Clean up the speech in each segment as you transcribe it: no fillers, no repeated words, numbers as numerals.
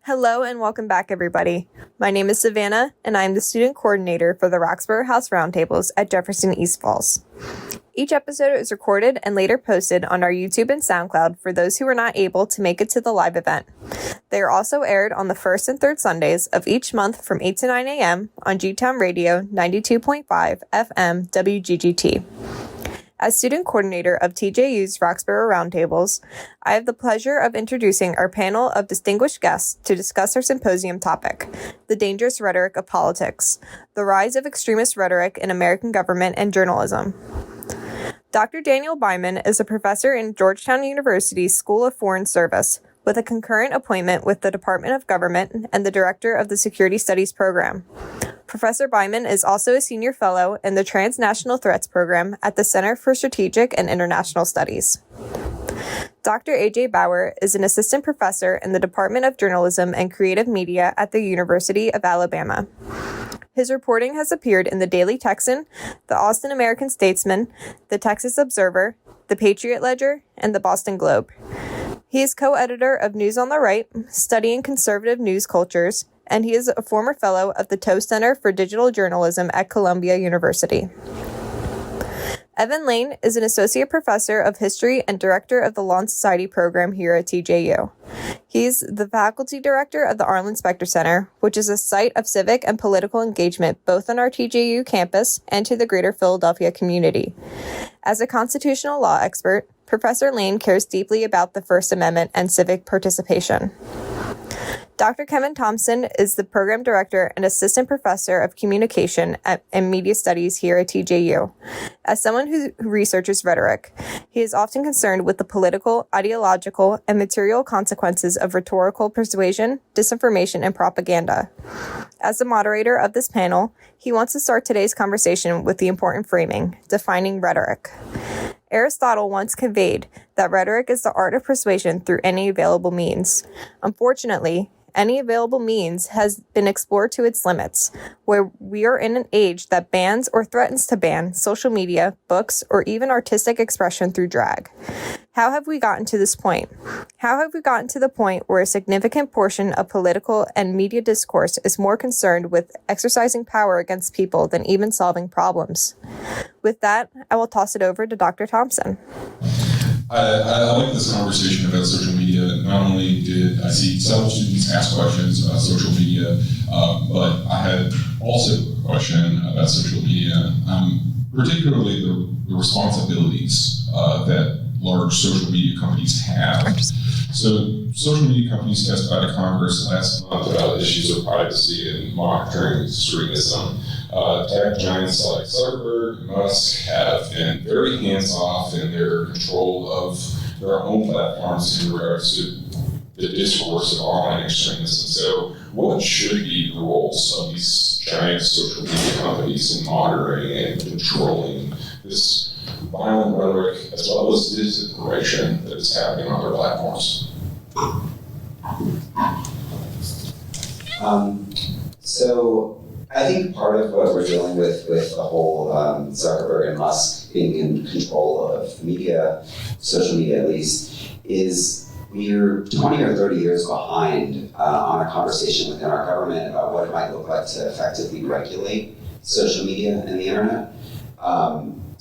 Hello and welcome back, everybody. My name is Savannah, and I am the student coordinator for the Roxborough House Roundtables at Jefferson East Falls. Each episode is recorded and later posted on our YouTube and SoundCloud for those who were not able to make it to the live event. They are also aired on the first and third Sundays of each month from 8 to 9 a.m. on G-Town Radio 92.5 FM WGGT. As student coordinator of TJU's Roxborough Roundtables, I have the pleasure of introducing our panel of distinguished guests to discuss our symposium topic, The Dangerous Rhetoric of Politics, the Rise of Extremist Rhetoric in American Government and Journalism. Dr. Daniel Byman is a professor in Georgetown University's School of Foreign Service, with a concurrent appointment with the Department of Government and the director of the Security Studies program. Professor Byman is also a senior fellow in the Transnational Threats program at the Center for Strategic and International Studies. Dr. A.J. Bauer is an assistant professor in the Department of Journalism and Creative Media at the University of Alabama. His reporting has appeared in the Daily Texan, the Austin American Statesman, the Texas Observer, the Patriot Ledger, and the Boston Globe. He is co-editor of News on the Right, studying conservative news cultures, and he is a former fellow of the Tow Center for Digital Journalism at Columbia University. Evan Lane is an associate professor of history and director of the Law and Society program here at TJU. He's the faculty director of the Arlen Specter Center, which is a site of civic and political engagement both on our TJU campus and to the greater Philadelphia community. As a constitutional law expert, Professor Lane cares deeply about the First Amendment and civic participation. Dr. Kevin Thompson is the program director and assistant professor of communication and media studies here at TJU. As someone who researches rhetoric, he is often concerned with the political, ideological, and material consequences of rhetorical persuasion, disinformation, and propaganda. As the moderator of this panel, he wants to start today's conversation with the important framing, defining rhetoric. Aristotle once conveyed that rhetoric is the art of persuasion through any available means. Unfortunately, any available means has been explored to its limits, where we are in an age that bans or threatens to ban social media, books, or even artistic expression through drag. How have we gotten to this point? How have we gotten to the point where a significant portion of political and media discourse is more concerned with exercising power against people than even solving problems? With that, I will toss it over to Dr. Thompson. I like this conversation about social media. Not only did I see several students ask questions about social media, but I had also a question about social media, particularly the responsibilities that large social media companies have. So social media companies testified to Congress last month about issues of privacy and monitoring extremism. Tech giants like Zuckerberg and Musk have been very hands-off in their control of their own platforms in regards to the discourse of online extremism. So what should be the roles of these giant social media companies in monitoring and controlling this violent rhetoric as well as disinformation that is happening on their platforms? So I think part of what we're dealing with the whole Zuckerberg and Musk being in control of media, social media at least, is we're 20 or 30 years behind on a conversation within our government about what it might look like to effectively regulate social media and the internet.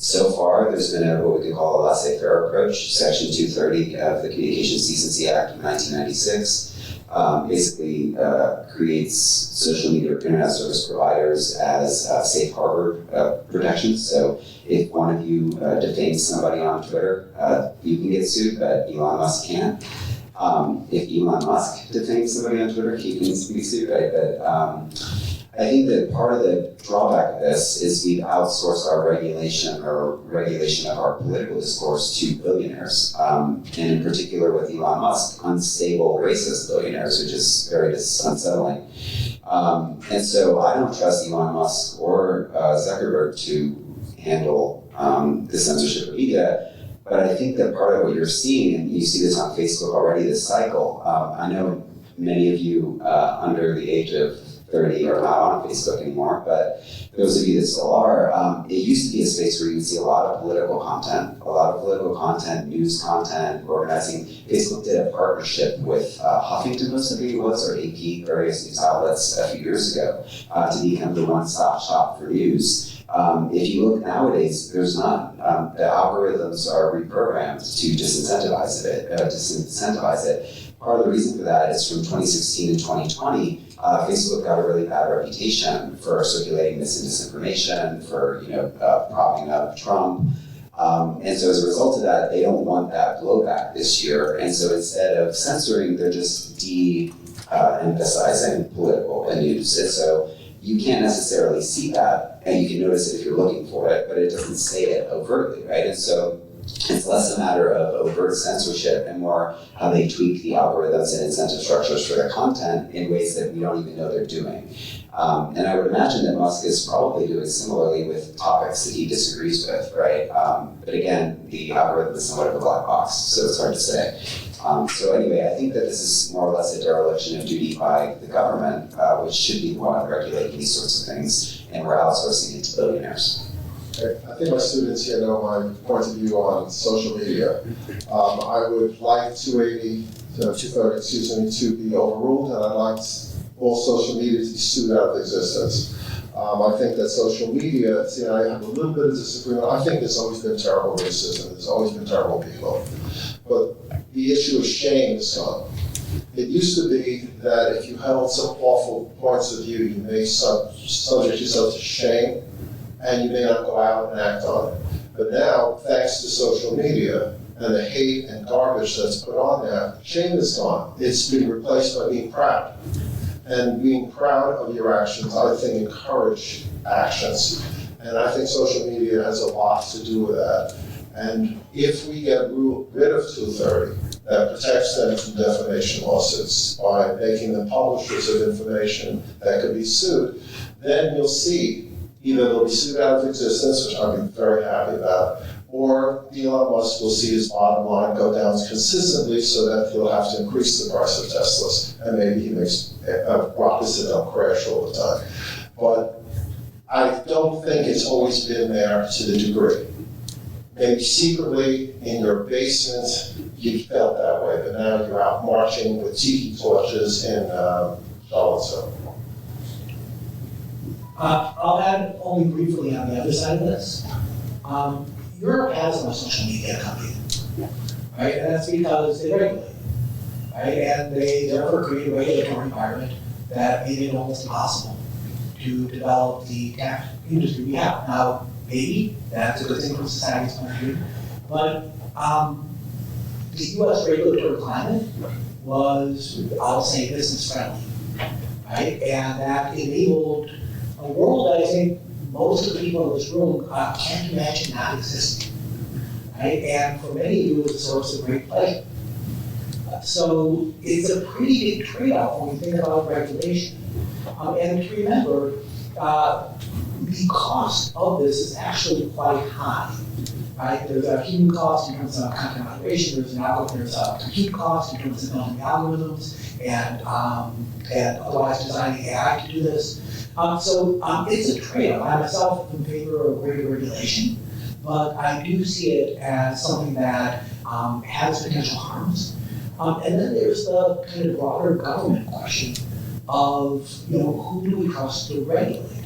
So far, there's been what we could call a laissez-faire approach. Section 230 of the Communications Decency Act of 1996 basically creates social media or internet service providers as safe harbor protections. So if one of you defames somebody on Twitter, you can get sued, but Elon Musk can't. If Elon Musk defames somebody on Twitter, he can be sued, right? But I think that part of the drawback of this is we've outsourced our regulation of our political discourse to billionaires, and in particular with Elon Musk, unstable racist billionaires, which is very unsettling. And so I don't trust Elon Musk or Zuckerberg to handle the censorship of media. But I think that part of what you're seeing, and you see this on Facebook already, this cycle, I know many of you under the age of 30 are not on Facebook anymore, but those of you that still are, it used to be a space where you would see a lot of political content, news content, organizing. Facebook did a partnership with Huffington Post, I think it was, or AP, various news outlets a few years ago, to become the one-stop shop for news. If you look nowadays, there's none. The algorithms are reprogrammed to disincentivize it. Part of the reason for that is from 2016 to 2020, Facebook got a really bad reputation for circulating mis and disinformation, for propping up Trump. And so as a result of that, they don't want that blowback this year. And so instead of censoring, they're just de-emphasizing political and news. And so you can't necessarily see that, and you can notice it if you're looking for it, but it doesn't say it overtly, right? And so it's less a matter of overt censorship and more how they tweak the algorithms and incentive structures for their content in ways that we don't even know they're doing. And I would imagine that Musk is probably doing similarly with topics that he disagrees with, right? But again, the algorithm is somewhat of a black box, so it's hard to say. So anyway, I think that this is more or less a dereliction of duty by the government, which should be the one regulating these sorts of things, and we're outsourcing it to billionaires. I think my students here know my point of view on social media. I would like 230, to be overruled, and I'd like all social media to be sued out of existence. I think that social media, I have a little bit of disagreement. I think there's always been terrible racism. There's always been terrible people. But the issue of shame is gone. It used to be that if you held some awful points of view, you may subject yourself to shame, and you may not go out and act on it. But now, thanks to social media and the hate and garbage that's put on there, shame is gone. It's been replaced by being proud. And being proud of your actions, I think, encourage actions. And I think social media has a lot to do with that. And if we get rid of 230, that protects them from defamation lawsuits by making them publishers of information that could be sued, then you'll see either they'll be sued out of existence, which I'll be very happy about, or Elon Musk will see his bottom line go down consistently so that he'll have to increase the price of Teslas, and maybe he makes rockets that don't crash all the time. But I don't think it's always been there to the degree. Maybe secretly in your basement you felt that way, but now you're out marching with tiki torches in Charlottesville. I'll add only briefly on the other side of this. Europe has no social media company, right? And that's because they regulate, right? And they therefore create a regulatory environment that made it almost impossible to develop the tech industry we have. Now, maybe that's a good thing from society's point of view, but the US regulatory climate was, I'll say, business friendly, right? And that enabled a world that I think most of the people in this room can't imagine not existing, right? And for many of you, it's a source of great pleasure. So it's a pretty big trade-off when we think about regulation. And to remember, the cost of this is actually quite high, right? There's a human cost in terms of content moderation, there's a compute cost in terms of building algorithms, and otherwise designing AI to do this. So it's a trade-off. I myself am in favor of greater regulation, but I do see it as something that has potential harms. And then there's the kind of broader government question of, who do we trust to regulate?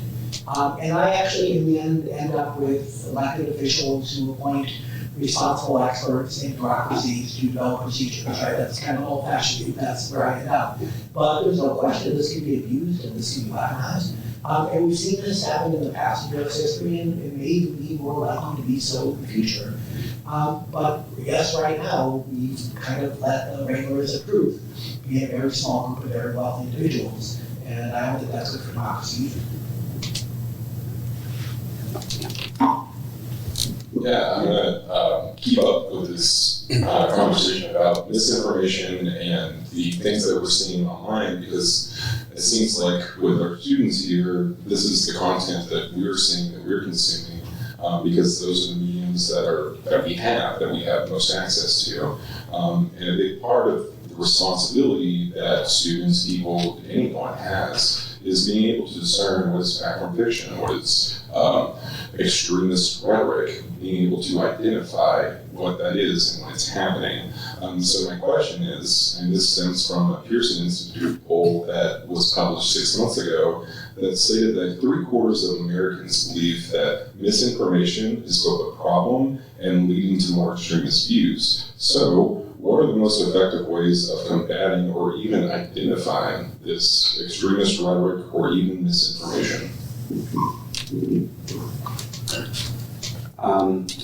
And I actually, in the end up with elected officials who appoint responsible experts in bureaucracies to develop procedures, right? That's kind of old-fashioned, that's where I end up. But there's no question this can be abused and this can be weaponized. And we've seen this happen in the past in U.S. history, and it may even be more likely to be so in the future. But yes, right now, we've kind of let the regulators of truth be a very small group of very wealthy individuals. And I don't think that's good for democracy either. Yeah, I'm going to keep up with this conversation about misinformation and the things that we're seeing online, because it seems like with our students here, this is the content that we're seeing, that we're consuming, because those are the mediums that we have most access to. And a big part of the responsibility that students, people, anyone has is being able to discern what is fact from fiction, what is extremist rhetoric, being able to identify what that is and when it's happening. So my question is, and this stems from a Pearson Institute poll that was published 6 months ago, that stated that 3/4 of Americans believe that misinformation is both a problem and leading to more extremist views. So, what are the most effective ways of combating or even identifying this extremist rhetoric or even misinformation?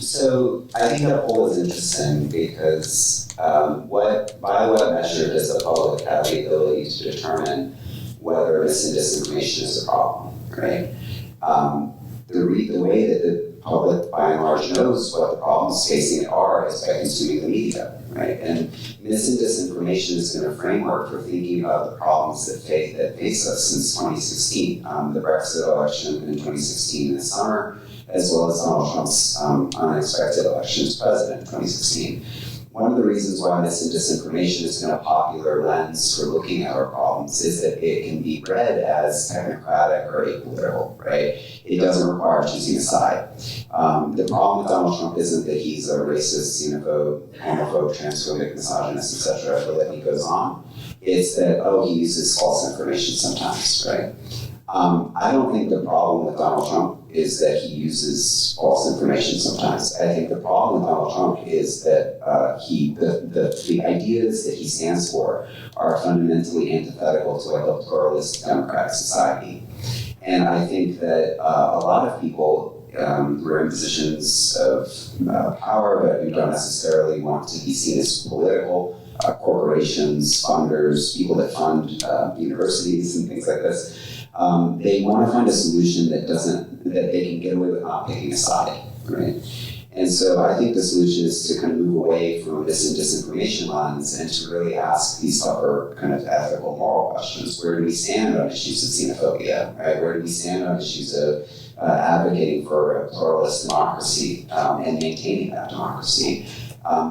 So I think that poll is interesting because by what measure does the public have the ability to determine whether mis and disinformation is a problem, right? The way that the public, by and large, knows what the problems facing it are is by consuming the media, right? And mis and disinformation has been a framework for thinking about the problems that face us since 2016, the Brexit election in 2016 in the summer, as well as Donald Trump's unexpected election as president in 2016. One of the reasons why mis and disinformation has been a popular lens for looking at our problems is that it can be read as technocratic or apolitical, right? It doesn't require choosing a side. The problem with Donald Trump isn't that he's a racist, xenophobe, homophobe, transphobic, misogynist, etc. The litany goes on. It's that, he uses false information sometimes, right? I don't think the problem with Donald Trump is that he uses false information sometimes. I think the problem with Donald Trump is that the ideas that he stands for are fundamentally antithetical to a pluralist democratic society. And I think that a lot of people who are in positions of power but who don't necessarily want to be seen as political, corporations, funders, people that fund universities and things like this, they want to find a solution that they can get away with not picking a side, right? And so I think the solution is to kind of move away from this and disinformation lens and to really ask these tougher kind of ethical, moral questions. Where do we stand on issues of xenophobia, right? Where do we stand on issues of advocating for a pluralist democracy and maintaining that democracy?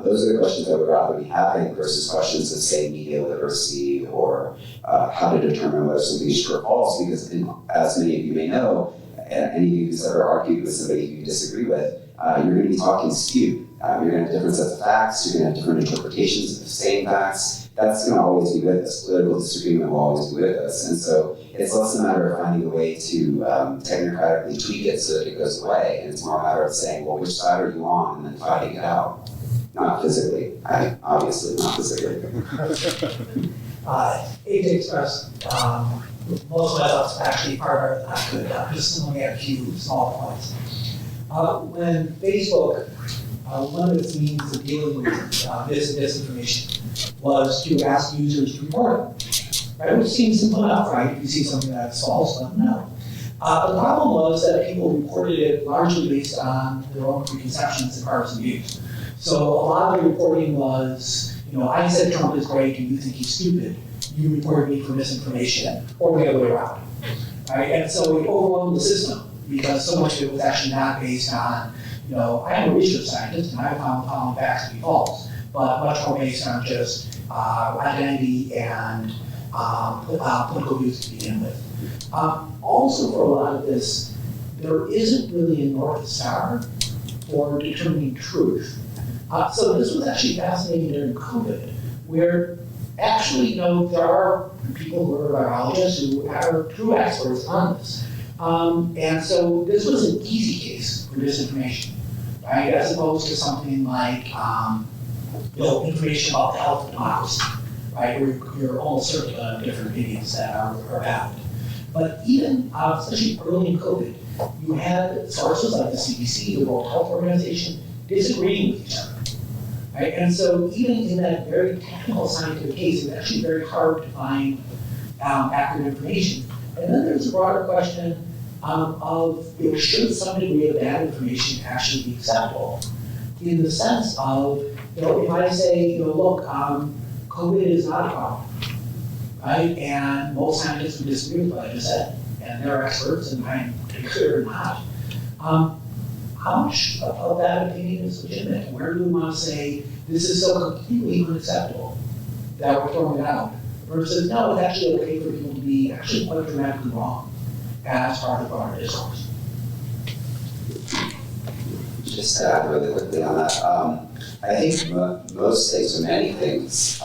Those are the questions I would rather be having versus questions of, say, media literacy or how to determine whether something is true or false, because as many of you may know, any of you who's ever argued with somebody who you disagree with, you're going to be talking skewed. You're going to have different sets of facts, you're going to have different interpretations of the same facts. That's going to always be with us. Political disagreement will always be with us. And so it's less a matter of finding a way to technocratically tweak it so that it goes away, and it's more a matter of saying, well, which side are you on, and then fighting it out. Not physically, obviously not physically. AJ expressed most of my thoughts actually part of I could just only add a few small points. When Facebook, one of its means of dealing with mis and disinformation was to ask users to report it, right? Which seems simple enough, right? If you see something that's false, let them know. The problem was that people reported it largely based on their own preconceptions and partisan views. So a lot of the reporting was, I said Trump is great and you think he's stupid. You reported me for misinformation, or the other way around. Right? And so it overwhelmed the system because so much of it was actually not based on, I am a research scientist and I found the following facts to be false, but much more based on just identity and political views to begin with. Also, for a lot of this, there isn't really a North Star for determining truth. So this was actually fascinating during COVID, where actually, there are people who are virologists who are true experts on this. And so this was an easy case for disinformation, right? As opposed to something like, information about the health of democracy, right? Where you're almost certain of different opinions that are valid. But even, especially early in COVID, you had sources like the CDC, the World Health Organization, disagreeing with each other. Right? And so even in that very technical scientific case, it's actually very hard to find accurate information. And then there's a broader question of should some degree of bad information actually be acceptable? In the sense of, if I say, look, COVID is not a problem, right? And most scientists would disagree with what I just said, and they're experts, and I'm clear not. How much of that opinion is legitimate? And where do we want to say this is so completely unacceptable that we're throwing it out versus, no, it's actually okay for people to be actually quite dramatically wrong as part of the broader discourse. Just to add really quickly on that, I think most things, or many things,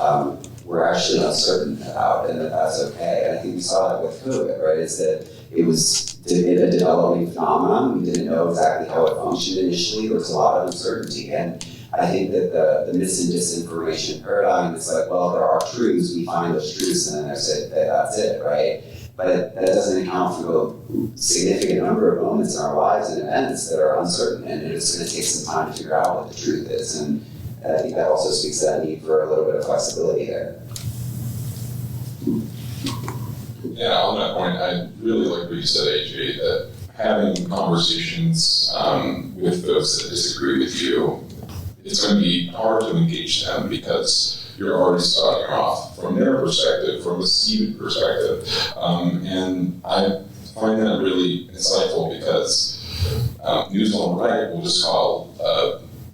we're actually uncertain about, and that's okay. And I think we saw that with COVID, right? Is that it was a developing phenomenon. We didn't know exactly how it functioned initially. There was a lot of uncertainty, and I think that the mis and disinformation paradigm is like, well, there are truths. We find those truths, and then that's it, right? But that doesn't account for the significant number of moments in our lives and events that are uncertain, and it's going to take some time to figure out what the truth is. And I think that also speaks to that need for a little bit of flexibility there. Yeah, on that point, I really like what you said, AJ, that having conversations with those that disagree with you, it's going to be hard to engage them because you're already starting off from their perspective, from the student perspective. And I find that really insightful because news on the right will just call,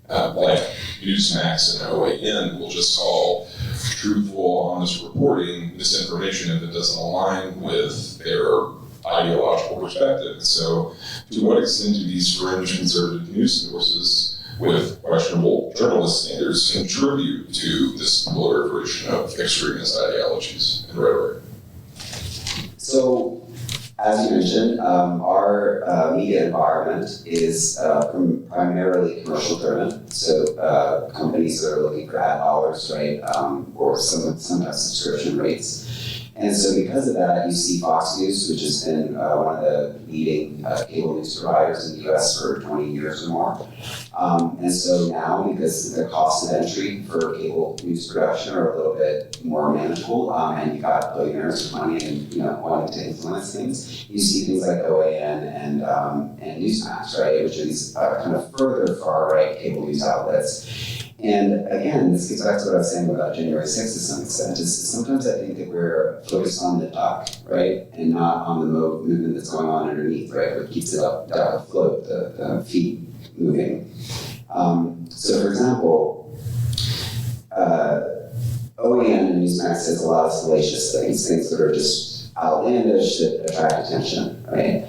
like Newsmax and OAN will just call truthful, honest reporting misinformation if it doesn't align with their ideological perspective. So to what extent do these fringe conservative news sources with questionable journalist standards contribute to this proliferation of extremist ideologies and rhetoric? So, as you mentioned, our media environment is primarily commercial driven. So companies that are looking for ad dollars, right, or sometimes subscription rates. And so because of that, you see Fox News, which has been one of the leading cable news providers in the US for 20 years or more. And so now, because the cost of entry for cable news production are a little bit more manageable, and you got billionaires with money and wanting to influence things, you see things like OAN and Newsmax, right, which are these kind of further far-right cable news outlets. And again, this gets back to what I was saying about January 6th to some extent. Is sometimes I think that we're focused on the duck, right, and not on the movement that's going on underneath, right, what keeps it up afloat, the feet moving. So, for example, OAN and Newsmax says a lot of salacious things that are just outlandish that attract attention, right?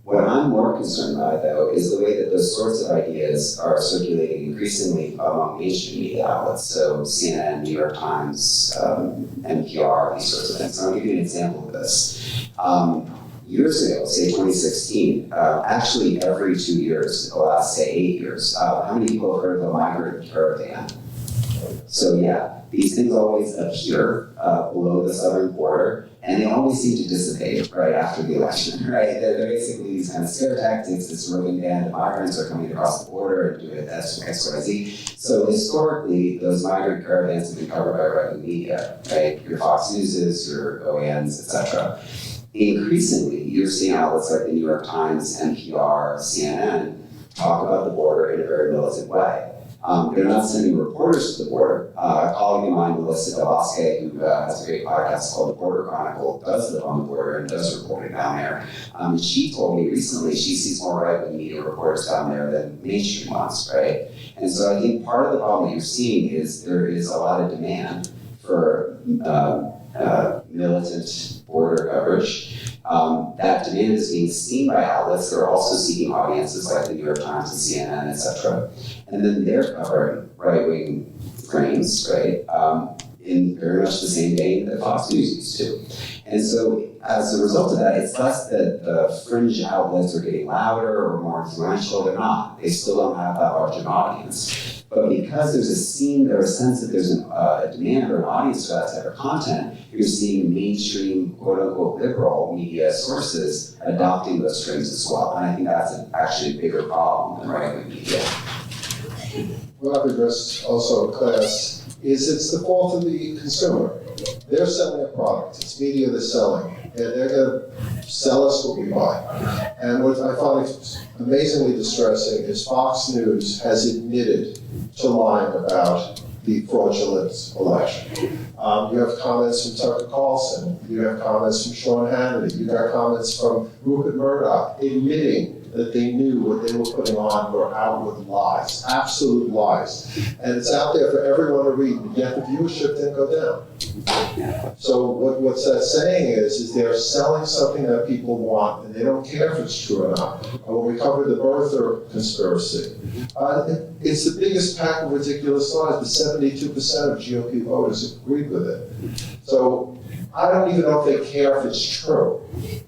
What I'm more concerned about, though, is the way that those sorts of ideas are circulating increasingly among mainstream media outlets, so CNN, New York Times, NPR, these sorts of things. So I'll give you an example of this. Years ago, say 2016, actually every 2 years, the last, say, 8 years, how many people have heard of the migrant caravan? So yeah, these things always appear below the southern border, and they always seem to dissipate right after the election, right? They're basically these kind of scare tactics, this roving band of migrants are coming across the border and doing X, Y, Z. So historically, those migrant caravans have been covered by right-wing media, right? Your Fox Newses, your OANs, etc. Increasingly, you're seeing outlets like the New York Times, NPR, CNN talk about the border in a very militant way. They're not sending reporters to the border. A colleague of mine, Melissa Delosque, who has a great podcast called The Border Chronicle, does live on the border and does reporting down there. She told me recently she sees more right-wing media reporters down there than mainstream ones, right? And so I think part of the problem that you're seeing is there is a lot of demand for militant border coverage. That demand is being seen by outlets that are also seeking audiences like the New York Times and CNN, etc. And then they're covering right-wing claims, right, in very much the same vein that Fox News used to. And so as a result of that, it's less that the fringe outlets are getting louder or more influential. They're not. They still don't have that large an audience. But because there's a sense that there's a demand or an audience for that type of content, you're seeing mainstream, quote-unquote, liberal media sources adopting those trends as well. And I think that's actually a bigger problem than right-wing media. What I've addressed also in class is it's the fault of the consumer. They're selling a product. It's media they're selling. And they're going to sell us what we buy. And what I find amazingly distressing is Fox News has admitted to lying about the fraudulent election. You have comments from Tucker Carlson. You have comments from Sean Hannity. You got comments from Rupert Murdoch admitting that they knew what they were putting on were outward lies, absolute lies. And it's out there for everyone to read, and yet the viewership didn't go down. So what's that saying is they're selling something that people want, and they don't care if it's true or not. When we covered the birther conspiracy, it's the biggest pack of ridiculous lies, but 72% of GOP voters agreed with it. So I don't even know if they care if it's true.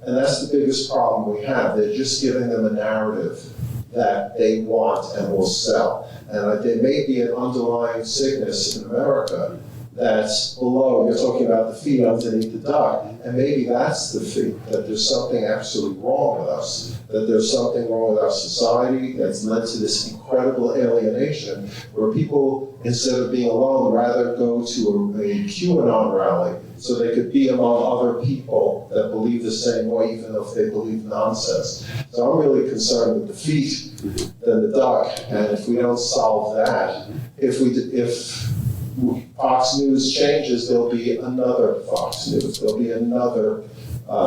And that's the biggest problem we have. They're just giving them a narrative that they want and will sell. And there may be an underlying sickness in America that's below. You're talking about the feet underneath the duck, and maybe that's the feet, that there's something absolutely wrong with us, that there's something wrong with our society that's led to this incredible alienation where people, instead of being alone, rather go to a QAnon rally so they could be among other people that believe the same way, even if they believe nonsense. So I'm really concerned with the feet than the duck, and if we don't solve that, if Fox News changes, there'll be another Fox News. There'll be another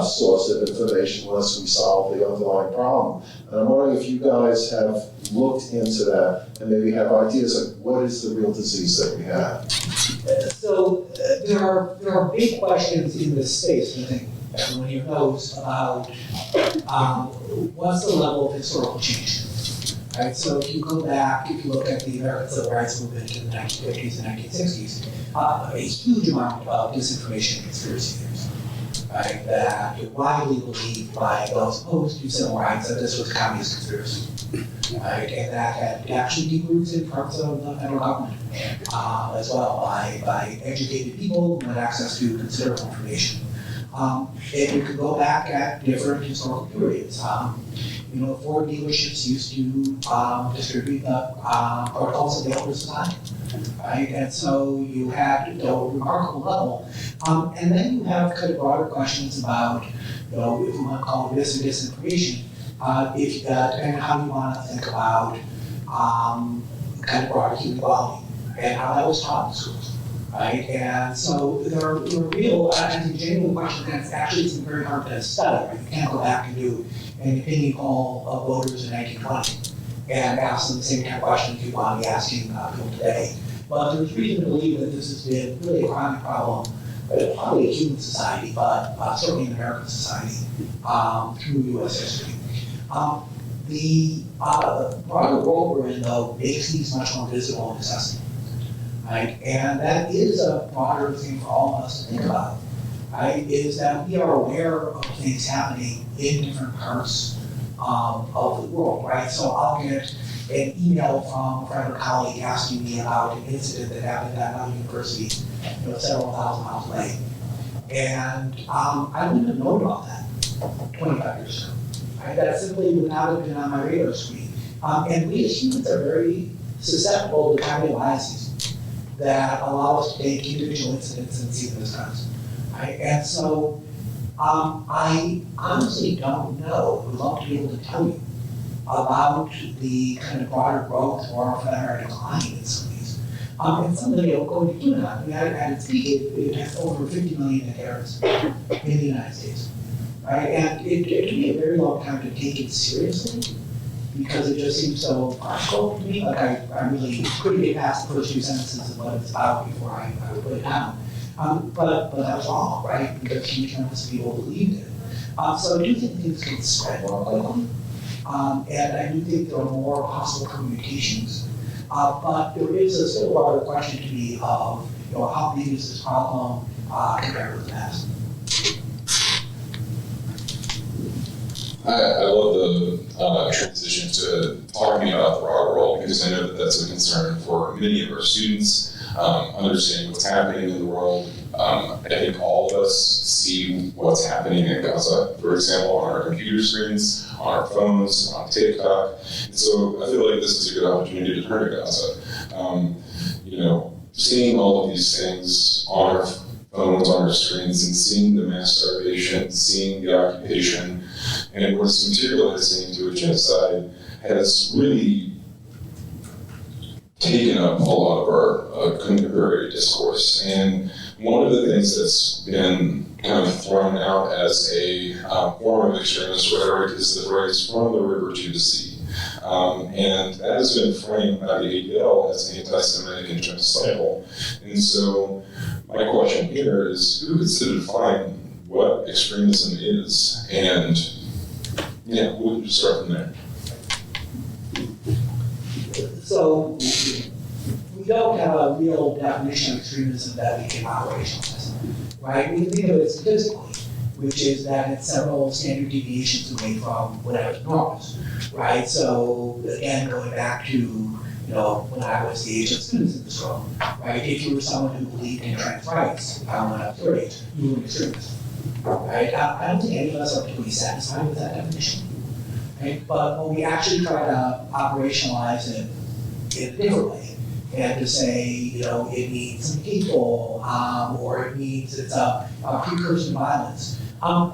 source of information unless we solve the underlying problem. And I'm wondering if you guys have looked into that and maybe have ideas of what is the real disease that we have. So there are big questions in this space, I think everyone here knows about what's the level of historical change. Right, so if you go back, if you look at the American Civil Rights Movement in the 1950s and 1960s, a huge amount of disinformation and conspiracy theories, right, that were widely believed by those opposed to civil rights that this was communist conspiracy, right, and that had actually deep roots in parts of the federal government as well by educated people who had access to considerable information. And you could go back at different historical periods. Ford dealerships used to distribute the protocols of the Elder Society, right? And so you had a remarkable level. And then you have kind of broader questions about, if you want to call it mis or disinformation, if you got, and how you want to think about kind of broader human equality and how that was taught in schools. Right, and so there are real, I think, genuine questions that actually it's very hard to study. Right? You can't go back and do an opinion poll of voters in 1920 and ask them the same kind of questions you want to be asking people today. But there's reason to believe that this has been really a chronic problem, probably in human society, but certainly in American society through U.S. history. The broader world we're in, though, makes these much more visible and accessible. Right? And that is a broader thing for all of us to think about, right? Is that we are aware of things happening in different parts of the world, right? So I'll get an email from a friend or colleague asking me about an incident that happened at another university, several thousand miles away. And I wouldn't have known about that 25 years ago, right? That simply would not have been on my radar screen. And we as humans are very susceptible to cognitive biases that allow us to take individual incidents and see them as trends. Right? And so I honestly don't know. I would love to be able to tell you about the kind of broader growth or for that matter decline in some of these. And somebody will go into QAnon. I mean, at its peak, it has over 50 million adherents in the United States. Right? And it took me a very long time to take it seriously, because it just seems so practical to me. Like I really couldn't get past the first few sentences of what it's about before I would put it down. But that was wrong, right? Because huge numbers of people believed it. So I do think things can spread more quickly. And I do think there are more possible communications. But there is a still broader question to me of, how big is this problem compared with the past? I love the transition to talking about the broader world, because I know that that's a concern for many of our students, understanding what's happening in the world. I think all of us see what's happening in Gaza, for example, on our computer screens, on our phones, on TikTok. And so I feel like this is a good opportunity to turn to Gaza. Seeing all of these things on our phones, on our screens, and seeing the mass starvation, seeing the occupation, and what's materializing into a genocide has really taken up a lot of our contemporary discourse. And One of the things that's been kind of thrown out as a form of extremist rhetoric is the phrase "from the river to the sea," and that has been framed by the ADL as anti-Semitic and genocidal. And so, my question here is, who gets to define what extremism is? And we'll just start from there. So we don't have a real definition of extremism that we can operationalize, right? We can think of it statistically, which is that it's several standard deviations away from whatever normal is, right? So again, going back to when I was the age of students in this room, right? If you were someone who believed in trans rights, when I was your age, you were an extremist, right? I don't think any of us are particularly satisfied with that definition, right? But when we actually try to operationalize it in a different way, and to say, it means some people, or it means it's a precursor to violence,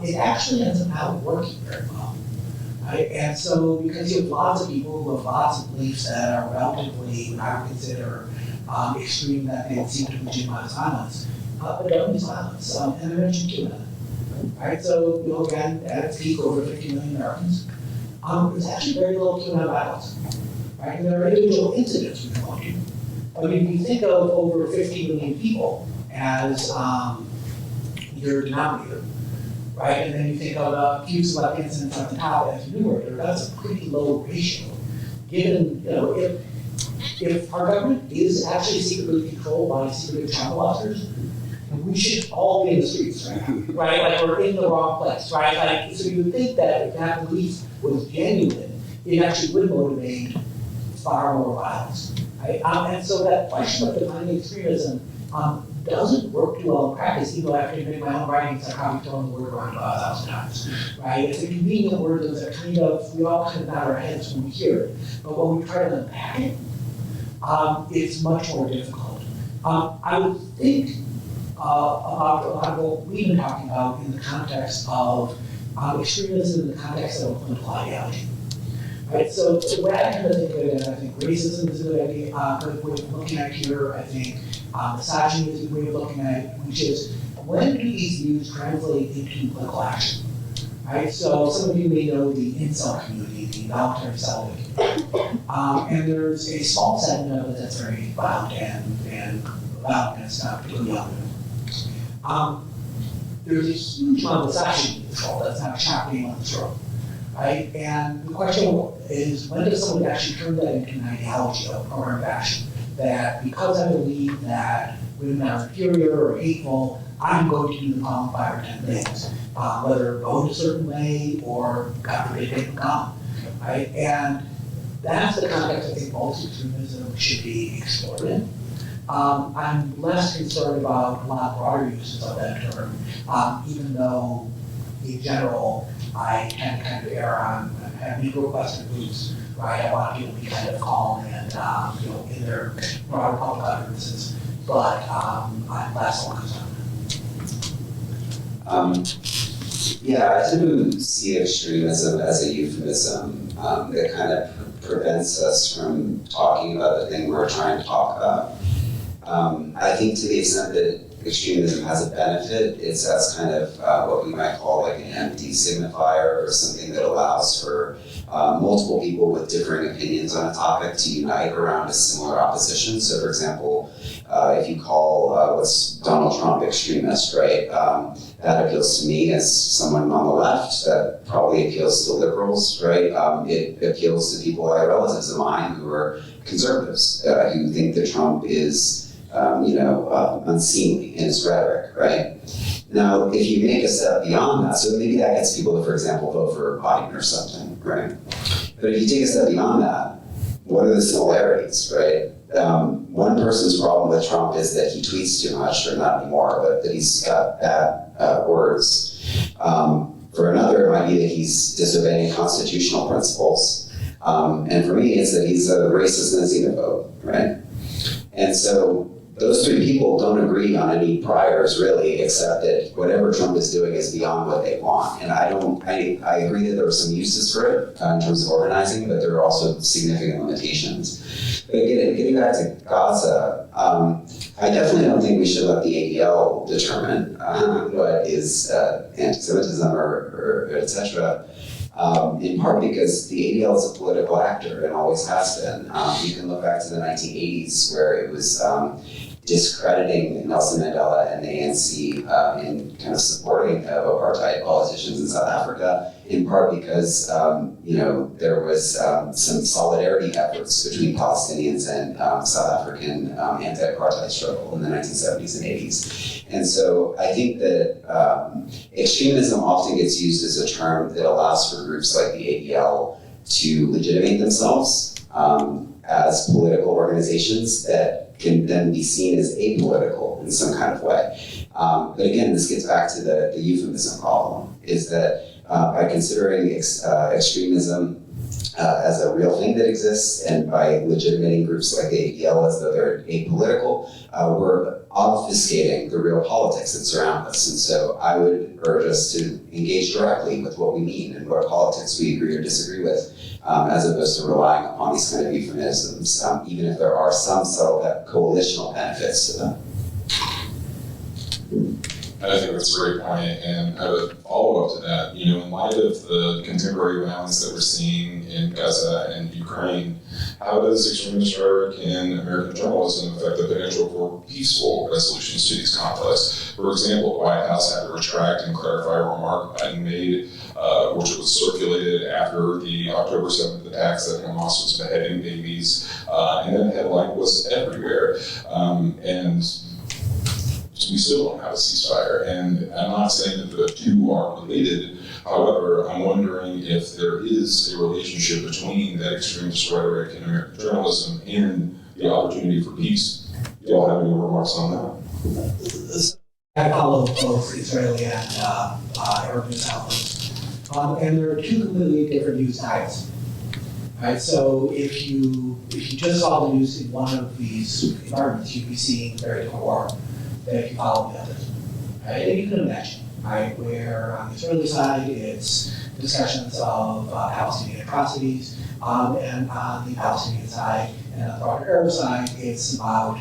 it actually ends up not working very well, right? And so, because you have lots of people who have lots of beliefs that are relatively, what I would consider extreme, that they seem to legitimize violence, but don't use violence, and they're mentioned Cuba, right? So, again, at its peak, over 50 million Americans, there's actually very little Cuban violence. Right? And there are individual incidents we want to. But if you think of over 50 million people as your denominator, right? And then you think of a few select incidents at the top as your numerator, that's a pretty low ratio. Given, if our government is actually secretly controlled by secret travel officers, we should all be in the streets, right? Right? Like we're in the wrong place, right? Like, so you would think that if that belief was genuine, it actually would motivate far more violence, right? And so that question of defining extremism doesn't work too well in practice, even though after reading my own writings, I've probably thrown the word around about 1,000 times, right? It's a convenient word that's a kind of, we all kind of nod our heads when we hear it, but when we try to unpack it, it's much more difficult. I would think about a lot of what we've been talking about in the context of extremism in the context of political ideology. Right, so the way I kind of think of it, and I think racism is a good idea, good way of looking at here. I think misogyny is a good way of looking at it, which is when do these views translate into political action? Right, so some of you may know the incel community, the voluntary celibate community, and there's a small segment of it that's very violent and violent against particularly young women. There's a huge amount of misogyny in this world that's not happening on this road. Right? And the question is, when does someone actually turn that into an ideology of program of action? That because I believe that women are inferior or hateful, I'm going to do the following 5 or 10 things. Whether vote a certain way or, God forbid, take a gun. Right? And that's the context I think multi-extremism should be explored in. I'm less concerned about a lot broader uses of that term, even though in general, I tend to kind of err on having Negro-Western boots, right? I want people to be kind of calm and, in their broader public utterances, but I'm less concerned. I tend to see extremism as a euphemism that kind of prevents us from talking about the thing we're trying to talk about. I think to the extent that extremism has a benefit, it's as kind of what we might call like an empty signifier, or something that allows for multiple people with differing opinions on a topic to unite around a similar opposition. So for example, if you call what's Donald Trump extremist, right? That appeals to me as someone on the left. That probably appeals to liberals, right? It appeals to people like relatives of mine who are conservatives, who think that Trump is unseemly in his rhetoric, right? Now, if you make a step beyond that, so maybe that gets people to, for example, vote for Biden or something, right? But if you take a step beyond that, what are the similarities, right? One person's problem with Trump is that he tweets too much, or not anymore, but that he's got bad words. For another, it might be that he's disobeying constitutional principles. And for me, it's that he's a racist and a xenophobe, right? And so those 3 people don't agree on any priors, really, except that whatever Trump is doing is beyond what they want. And I agree that there are some uses for it in terms of organizing, but there are also significant limitations. But getting back to Gaza, I definitely don't think we should let the ADL determine what is anti-Semitism or et cetera. In part because the ADL is a political actor and always has been. You can look back to the 1980s where it was discrediting Nelson Mandela and the ANC in kind of supporting apartheid politicians in South Africa, in part because there was some solidarity efforts between Palestinians and South African anti-apartheid struggle in the 1970s and 80s. And so I think that extremism often gets used as a term that allows for groups like the ADL to legitimate themselves as political organizations that can then be seen as apolitical in some kind of way. But again, this gets back to the euphemism problem, is that by considering extremism as a real thing that exists, and by legitimating groups like the ADL as though they're apolitical, we're obfuscating the real politics that surround us. And so I would urge us to engage directly with what we mean and what politics we agree or disagree with, as opposed to relying upon these kind of euphemisms, even if there are some subtle coalitional benefits to them. I think that's a great point, and I would follow up to that. In light of the contemporary violence that we're seeing in Gaza and Ukraine, how does extremist rhetoric in American journalism affect the potential for peaceful resolutions to these conflicts? For example, the White House had to retract and clarify a remark Biden made, which was circulated after the October 7th attacks that Hamas was beheading babies, and that headline was everywhere. And we still don't have a ceasefire, and I'm not saying that the two are related. However, I'm wondering if there is a relationship between that extremist rhetoric in American journalism and the opportunity for peace. Do y'all have any remarks on that? I follow both Israeli and Arab news outlets, and there are two completely different news types. Right, so if you just saw the news in one of these environments, you'd be seeing a very different world than if you follow the others. Right? And you can imagine, right, where on the Israeli side it's discussions of Palestinian atrocities, and on the Palestinian side and on the broader Arab side, it's about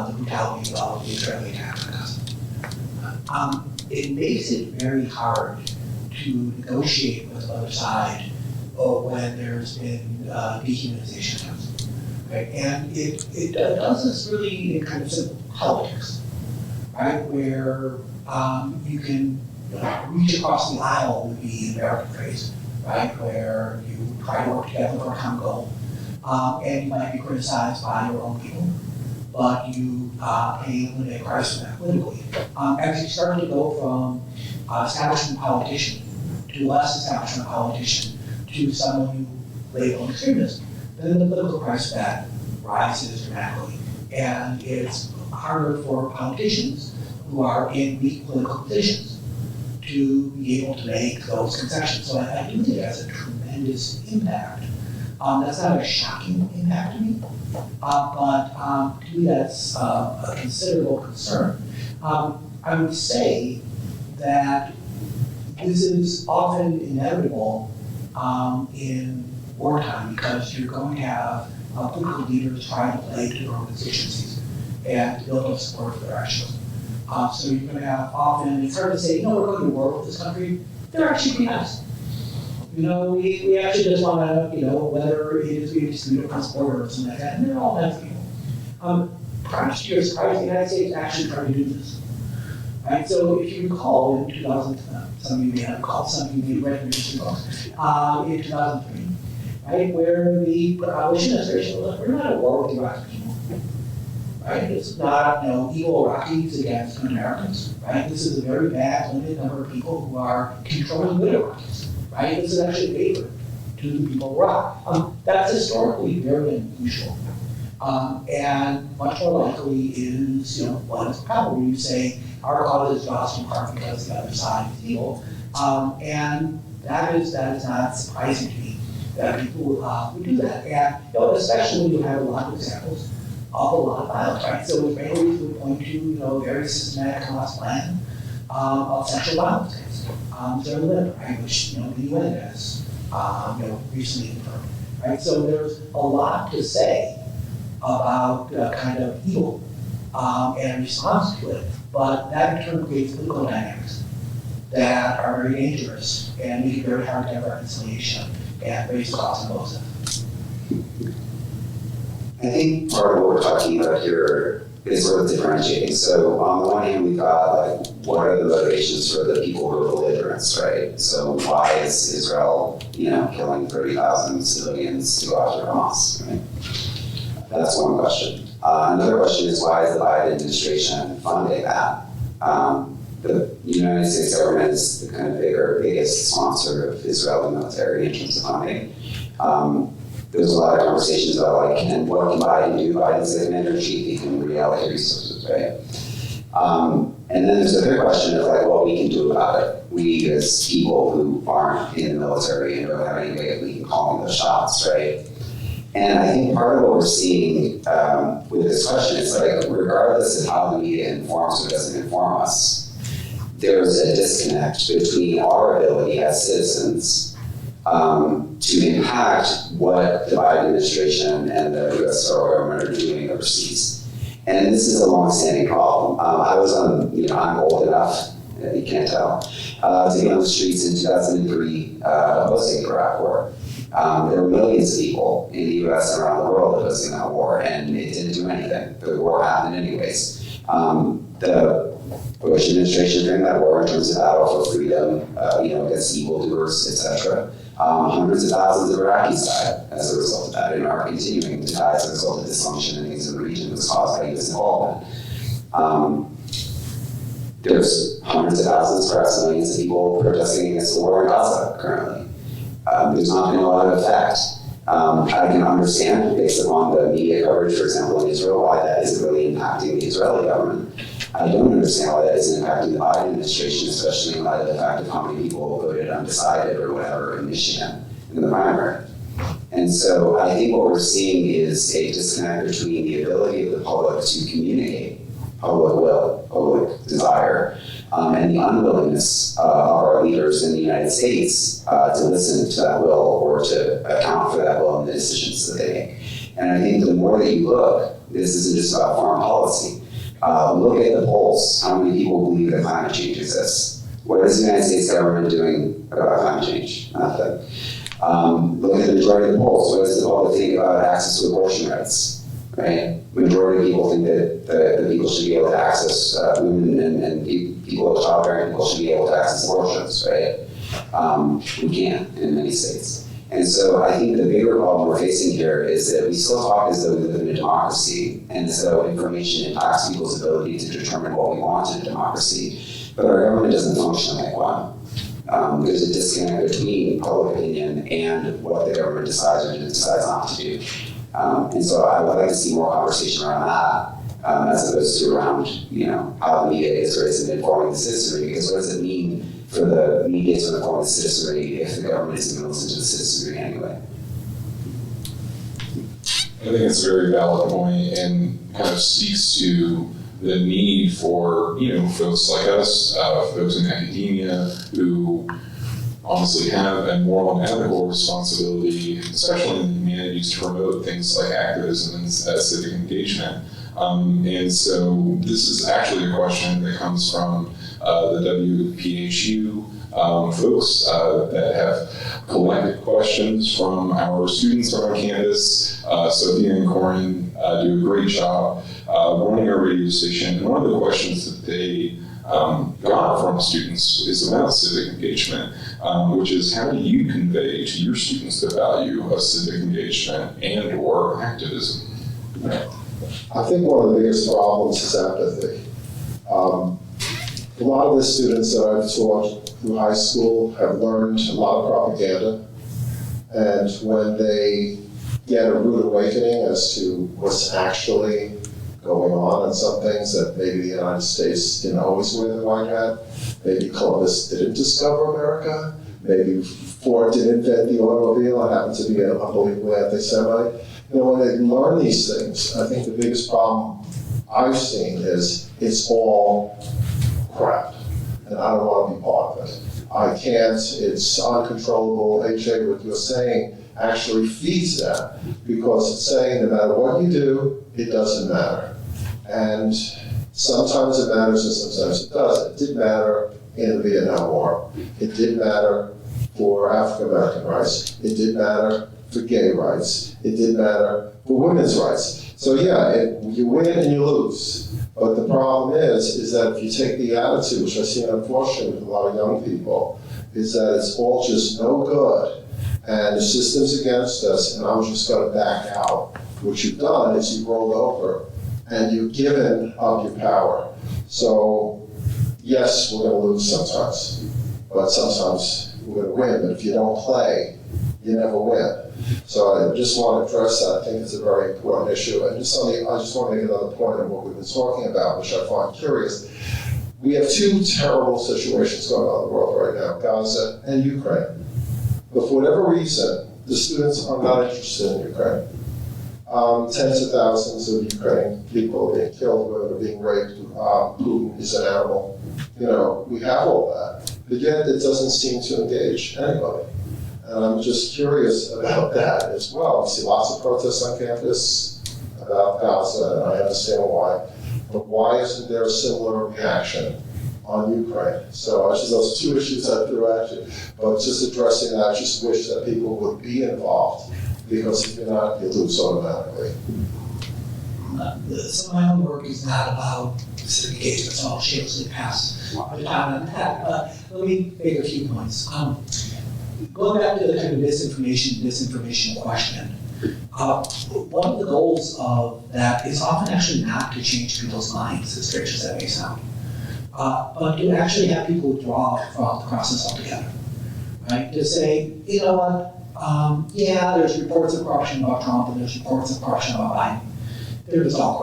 the brutality of the Israeli attack on Gaza. It makes it very hard to negotiate with the other side when there's been dehumanization attempts. Right? And it does this really in kind of simple politics, right? Where you can reach across the aisle would be the American phrase, right? Where you try to work together for a common goal, and you might be criticized by your own people, but you pay a limited price for that politically. As you start to go from establishment politician to less establishment politician to someone you label an extremist, then the political price of that rises dramatically. And it's harder for politicians who are in weak political positions to be able to make those concessions. So I do think it has a tremendous impact. That's not a shocking impact to me, but to me that's a considerable concern. I would say that this is often inevitable in wartime because you're going to have political leaders trying to play to their own constituencies and to build up support for their actions. So you're going to have often, it's hard to say, we're going to war with this country. They're actually pretty nice. We actually just want to, whether it is we dispute a cross border or something like that, and they're all nice people. Perhaps to your surprise, the United States actually tried to do this. Right? So if you recall in 2000, some of you may have recalled, some of you may have read recent books, in 2003, right, where the Bush administration was like, we're not at war with the Iraqi people. Right? It's not evil Iraqis against Americans. Right? This is a very bad, limited number of people who are controlling good Iraqis. Right? This is actually a favor to the people of Iraq. That's historically very unusual. And much more likely is, what is probably you say, our cause is lost in part because the other side is evil. And that is not surprising to me that people would do that. And especially when you have a lot of examples of a lot of violence, right? So Israelis would point to, very systematic Hamas plan of sexual violence against Israeli, right? Which, the UN has, recently confirmed, right? So there's a lot to say about kind of evil and response to it. But that in turn creates political dynamics that are very dangerous and make it very hard to have reconciliation and raise the cost of both sides. I think part of what we're talking about here is sort of differentiating. So on the one hand, we've got like, what are the motivations for the people who are belligerents, right? So why is Israel, killing 30,000 civilians to go after Hamas, right? That's one question. Another question is, why is the Biden administration funding that? The United States government is the kind of biggest sponsor of Israeli military in terms of funding. There's a lot of conversations about what can Biden do? Biden's the commander-in-chief, he can reallocate resources, right? And then there's a third question of what we can do about it. We as people who aren't in the military and don't have any way of we can call those shots, right? And I think part of what we're seeing with this question is regardless of how the media informs or doesn't inform us, there's a disconnect between our ability as citizens to impact what the Biden administration and the U.S. federal government are doing overseas. And this is a long-standing problem. I'm old enough, you can't tell, to get on the streets in 2003 opposing the Iraq War. There were millions of people in the U.S. and around the world opposing that war, and it didn't do anything. The war happened anyways. The Bush administration during that war, in terms of battle for freedom, against evildoers, etc., hundreds of thousands of Iraqis died as a result of that, and are continuing to die as a result of dysfunction and things in the region that was caused by U.S. involvement. There's hundreds of thousands, perhaps millions of people protesting against the war in Gaza currently. There's not been a lot of effect. I can understand, based upon the media coverage, for example, in Israel, why that isn't really impacting the Israeli government. I don't understand why that isn't impacting the Biden administration, especially in light of the fact of how many people voted undecided or whatever in Michigan in the primary. And so I think what we're seeing is a disconnect between the ability of the public to communicate public will, public desire, and the unwillingness of our leaders in the United States to listen to that will or to account for that will in the decisions that they make. And I think the more that you look, this isn't just about foreign policy. Look at the polls. How many people believe that climate change exists? What is the United States government doing about climate change? Nothing. Look at the majority of the polls. What does the public think about access to abortion rights? Right? Majority of people think that the people should be able to access, women and people of childbearing people should be able to access abortions, right? We can't in many states. And so I think the bigger problem we're facing here is that we still talk as though we live in a democracy and as though information impacts people's ability to determine what we want in a democracy. But our government doesn't function like one. There's a disconnect between public opinion and what the government decides or decides not to do. And so I would like to see more conversation around that, as opposed to around, how the media is raised and informing the citizenry, because what does it mean for the media to inform the citizenry if the government isn't going to listen to the citizenry anyway? I think it's a very valid point and kind of speaks to the need for, folks like us, folks in academia who honestly have a moral and ethical responsibility, especially in the humanities, to promote things like activism and civic engagement. And so this is actually a question that comes from the WPHU folks that have collected questions from our students on campus. Sophia and Corin do a great job running our radio station. And one of the questions that they got from students is about civic engagement, which is, how do you convey to your students the value of civic engagement and or activism? I think one of the biggest problems is empathy. A lot of the students that I've taught through high school have learned a lot of propaganda, and when they get a rude awakening as to what's actually going on and some things that maybe the United States didn't always wear the white hat, maybe Columbus didn't discover America, maybe Ford didn't invent the automobile and happened to be an unbelievably anti-Semite. When they learn these things, I think the biggest problem I've seen is it's all crap, and I don't want to be part of it. I can't, it's uncontrollable. AJ, what you're saying actually feeds that, because it's saying no matter what you do, it doesn't matter. And sometimes it matters and sometimes it doesn't. It didn't matter in the Vietnam War. It didn't matter for African American rights. It didn't matter for gay rights. It didn't matter for women's rights. So yeah, you win and you lose. But the problem is that if you take the attitude, which I see unfortunately with a lot of young people, is that it's all just no good, and the system's against us, and I'm just going to back out. What you've done is you've rolled over, and you've given up your power. So yes, we're going to lose sometimes, but sometimes we're going to win. But if you don't play, you never win. So I just want to address that. I think it's a very important issue. And just something, I just want to make another point on what we've been talking about, which I find curious. We have two terrible situations going on in the world right now, Gaza and Ukraine. But for whatever reason, the students are not interested in Ukraine. Tens of thousands of Ukrainian people are being killed, women are being raped, Putin is an animal. You know, we have all that. But yet it doesn't seem to engage anybody. And I'm just curious about that as well. We see lots of protests on campus about Gaza, and I understand why. But why isn't there a similar reaction on Ukraine? So just those two issues I threw at you. But just addressing that, I just wish that people would be involved, because if you're not, you lose automatically. Some of my own work is not about civic engagement, so I'll shamelessly pass my time on that. But let me make a few points. Going back to the kind of disinformation question, one of the goals of that is often actually not to change people's minds, as strange as that may sound, but to actually have people withdraw from the process altogether, right? To say, you know what, yeah, there's reports of corruption about Trump and there's reports of corruption about Biden. They're just all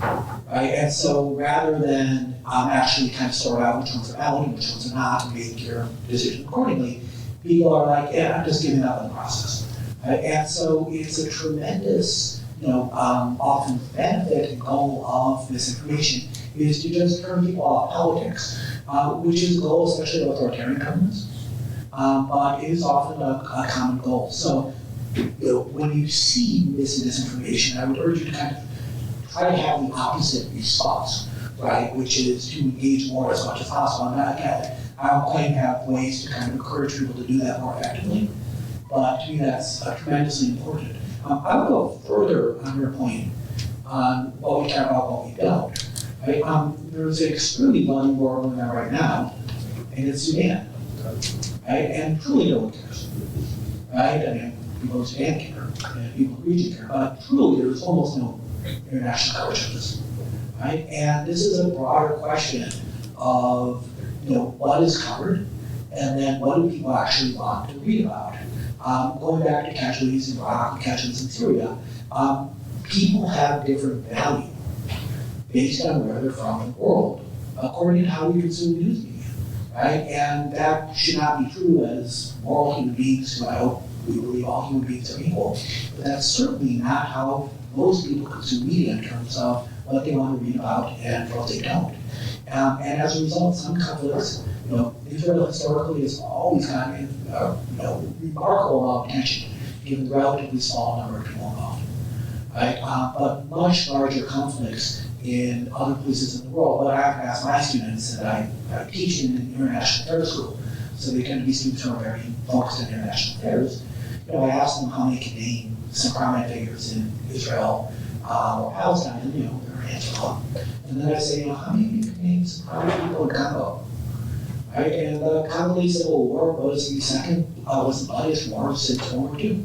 corrupt, right? And so rather than actually kind of sort out which ones are valid and which ones are not and make your decision accordingly, people are like, yeah, I'm just giving up on the process. Right? And so it's a tremendous, often benefit and goal of misinformation is to just turn people off politics, which is a goal especially of authoritarian governments, but it is often a common goal. So when you see misinformation, I would urge you to kind of try to have the opposite response, right? Which is to engage more as much as possible. I don't claim to have ways to kind of encourage people to do that more effectively, but to me that's tremendously important. I would go further on your point on what we care about, what we don't. Right? There's an extremely bloody war going on right now, and it's Sudan. Right? And truly no one cares. Right? I mean, people in Sudan care, and people in the region care, but truly there's almost no international coverage of this. Right? And this is a broader question of what is covered, and then what do people actually want to read about? Going back to casualties in Iraq and casualties in Syria, people have different value based on where they're from in the world, according to how we consume news media, right? And that should not be true as moral human beings, who I hope we believe all human beings are equal, but that's certainly not how most people consume media in terms of what they want to read about and what they don't. And as a result, some conflicts, Israel historically has always gotten remarkable amount of attention, given the relatively small number of people involved. Right? But much larger conflicts in other places in the world. But I have to ask my students, and I teach in an international affairs school, so they tend to be students who are very focused on international affairs. I ask them how many can name some prominent figures in Israel or Palestine, and their hands are up. And then I say, how many can name some prominent people in Congo? Right? And the Congolese Civil War was the bloodiest war since World War II.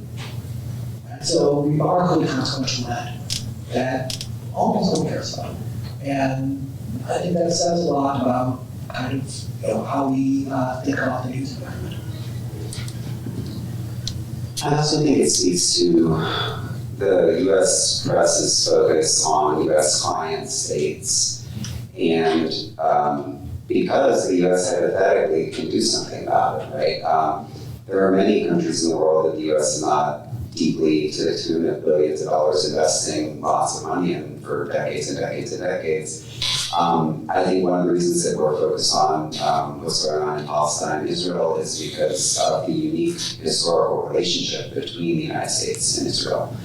And so remarkably consequential event that almost no one cares about. And I think that says a lot about kind of how we think about the news environment. I also think it speaks to the U.S. press's focus on U.S. client states, and because the U.S. hypothetically can do something about it, right? There are many countries in the world that the U.S. is not deeply to the tune of billions of dollars investing lots of money in for decades and decades and decades. I think one of the reasons that we're focused on what's going on in Palestine and Israel is because of the unique historical relationship between the United States and Israel.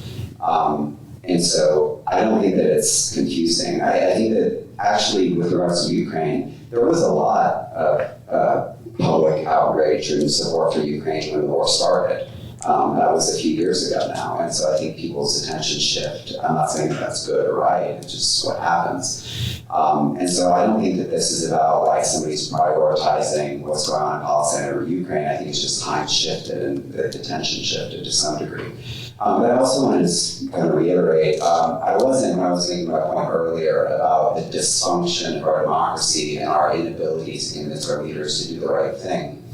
And so I don't think that it's confusing. I think that actually with regards to Ukraine, there was a lot of public outrage and support for Ukraine when the war started. That was a few years ago now, and so I think people's attention shift. I'm not saying that that's good or right, it's just what happens. And so I don't think that this is about like somebody's prioritizing what's going on in Palestine or Ukraine. I think it's just time shifted and the attention shifted to some degree. But I also wanted to kind of reiterate, I wasn't, when I was making my point earlier about the dysfunction of our democracy and our inability to convince our leaders to do the right thing.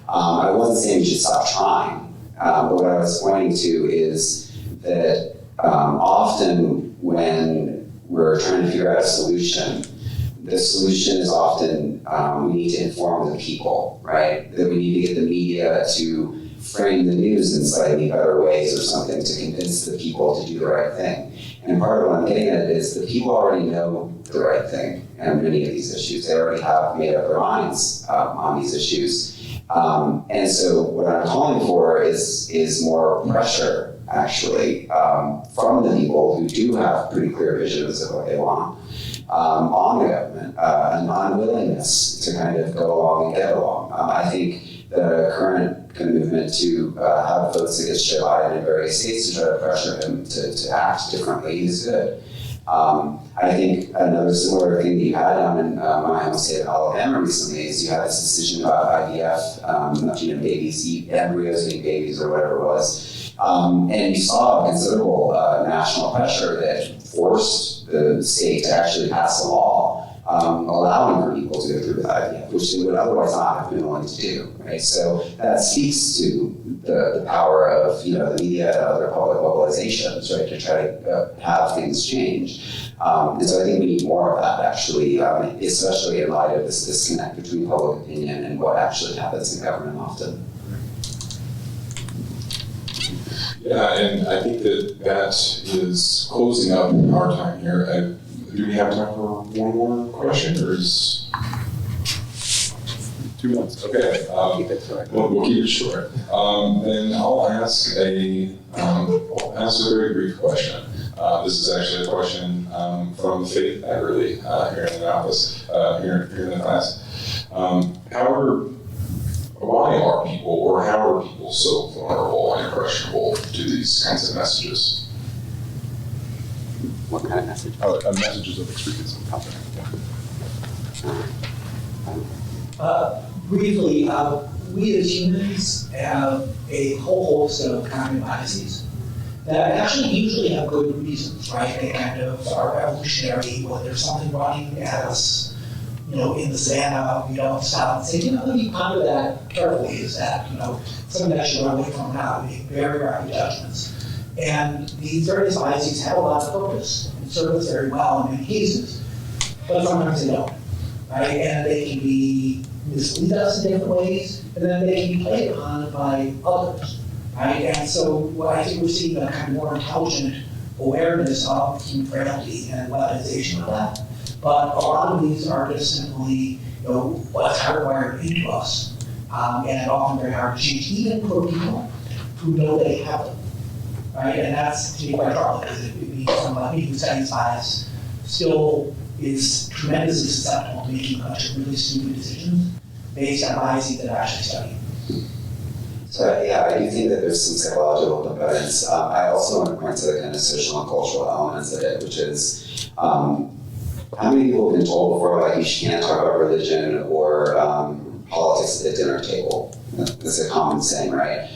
I wasn't saying we should stop trying. But what I was pointing to is that often when we're trying to figure out a solution, the solution is often we need to inform the people, right? That we need to get the media to frame the news in slightly better ways or something to convince the people to do the right thing. And part of what I'm getting at is that people already know the right thing on many of these issues. They already have made up their minds on these issues. And so what I'm calling for is more pressure, actually, from the people who do have pretty clear visions of what they want on the government, an unwillingness to kind of go along and get along. I think the current kind of movement to have votes against Joe Biden in various states to try to pressure him to act differently is good. I think another similar thing that you had down in my home state of Alabama recently is you had this decision about IVF, babies, embryos eating babies or whatever it was. And you saw considerable national pressure that forced the state to actually pass a law allowing for people to go through with IVF, which they would otherwise not have been willing to do, right? So that speaks to the power of the media and other public mobilizations, right, to try to have things change. And so I think we need more of that, actually, especially in light of this disconnect between public opinion and what actually happens in government often. Yeah, and I think that is closing up our time here. Do we have time for one more question, or is 2 minutes? Okay. Keep it short. We'll keep it short. Then I'll ask a very brief question. This is actually a question from Faith Eckerly here in the office, here in the class. Why are people, or how are people so vulnerable and impressionable to these kinds of messages? What kind of message? Messages of extremism. Briefly, we as humans have a whole host of cognitive biases that actually usually have good reasons, right? They kind of are evolutionary. When there's something running at us, in the savannah, we don't stop and say, let me ponder that carefully. Is that, something that I should run away from now? We make very rapid judgments. And these various biases have a lot of purpose and serve us very well in many cases, but sometimes they don't, right? And they can mislead us in different ways, and then they can be played upon by others, right? And so what I think we're seeing a kind of more intelligent awareness of human frailty and weaponization of that. But a lot of these are just simply, what's hardwired into us, and often very hard to change, even for people who know they have them. Right, and that's to be quite troubling because it means someone who studies bias still is tremendously susceptible to making a bunch of really stupid decisions based on biases that are actually studied. So yeah, I do think that there's some psychological components. I also want to point to the kind of social and cultural elements of it, which is how many people have been told before, like, you can't talk about religion or politics at the dinner table. That's a common saying, right?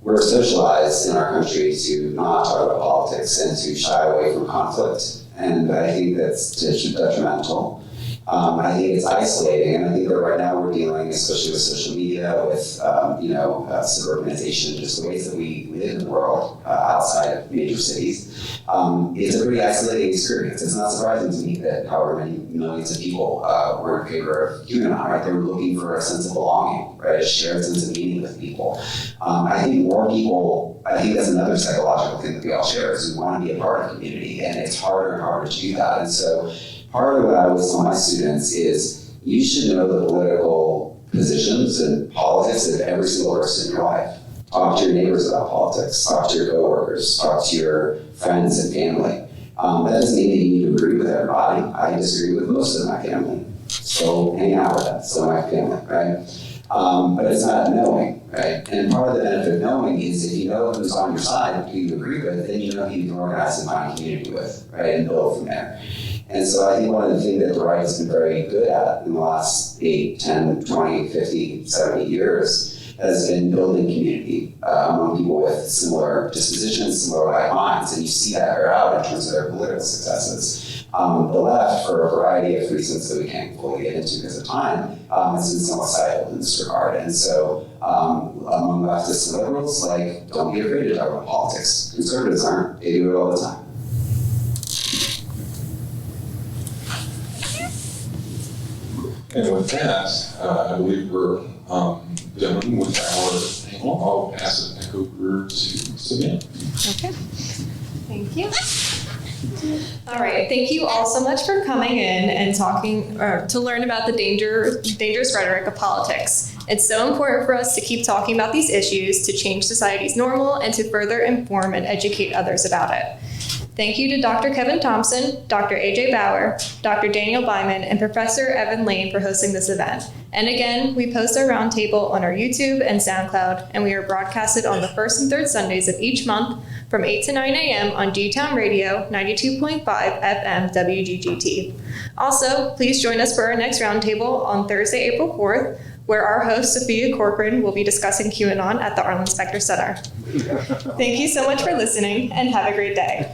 We're socialized in our country to not talk about politics and to shy away from conflict. And I think that's detrimental. I think it's isolating, and I think that right now we're dealing, especially with social media, with suburbanization, just the ways that we live in the world outside of major cities. It's a pretty isolating experience. It's not surprising to me that however many millions of people were in favor of QAnon, right? They were looking for a sense of belonging, right? A shared sense of meaning with people. I think more people, I think that's another psychological thing that we all share, is we want to be a part of community, and it's harder and harder to do that. And so part of what I always tell my students is you should know the political positions and politics of every single person in your life. Talk to your neighbors about politics, talk to your coworkers, talk to your friends and family. That doesn't mean that you need to agree with everybody. I disagree with most of my family. So hang out with them, so my family, right? But it's not knowing, right? And part of the benefit of knowing is if you know who's on your side, who you agree with, then you know who you can organize and find community with, right? And build from there. And so I think one of the things that the right has been very good at in the last 8, 10, 20, 50, 70 years has been building community among people with similar dispositions, similar like minds, and you see that bear out in terms of their political successes. The left, for a variety of reasons that we can't fully get into because of time, has been somewhat stifled in this regard. And so among leftists and liberals, like, don't be afraid to talk about politics. Conservatives aren't. They do it all the time. And with that, I believe we're done with our panel. I'll pass it back over to Savannah. Okay. Thank you. All right. Thank you all so much for coming in and talking to learn about the dangerous rhetoric of politics. It's so important for us to keep talking about these issues to change society's normal and to further inform and educate others about it. Thank you to Dr. Kevin Thompson, Dr. AJ Bauer, Dr. Daniel Byman, and Professor Evan Lane for hosting this event. And again, we post our roundtable on our YouTube and SoundCloud, and we are broadcasted on the first and third Sundays of each month from 8 to 9 a.m. on G-Town Radio 92.5 FM WGGT. Also, please join us for our next roundtable on Thursday, April 4th, where our host, Sophia Corcoran, will be discussing QAnon at the Arlen Specter Center. Thank you so much for listening, and have a great day.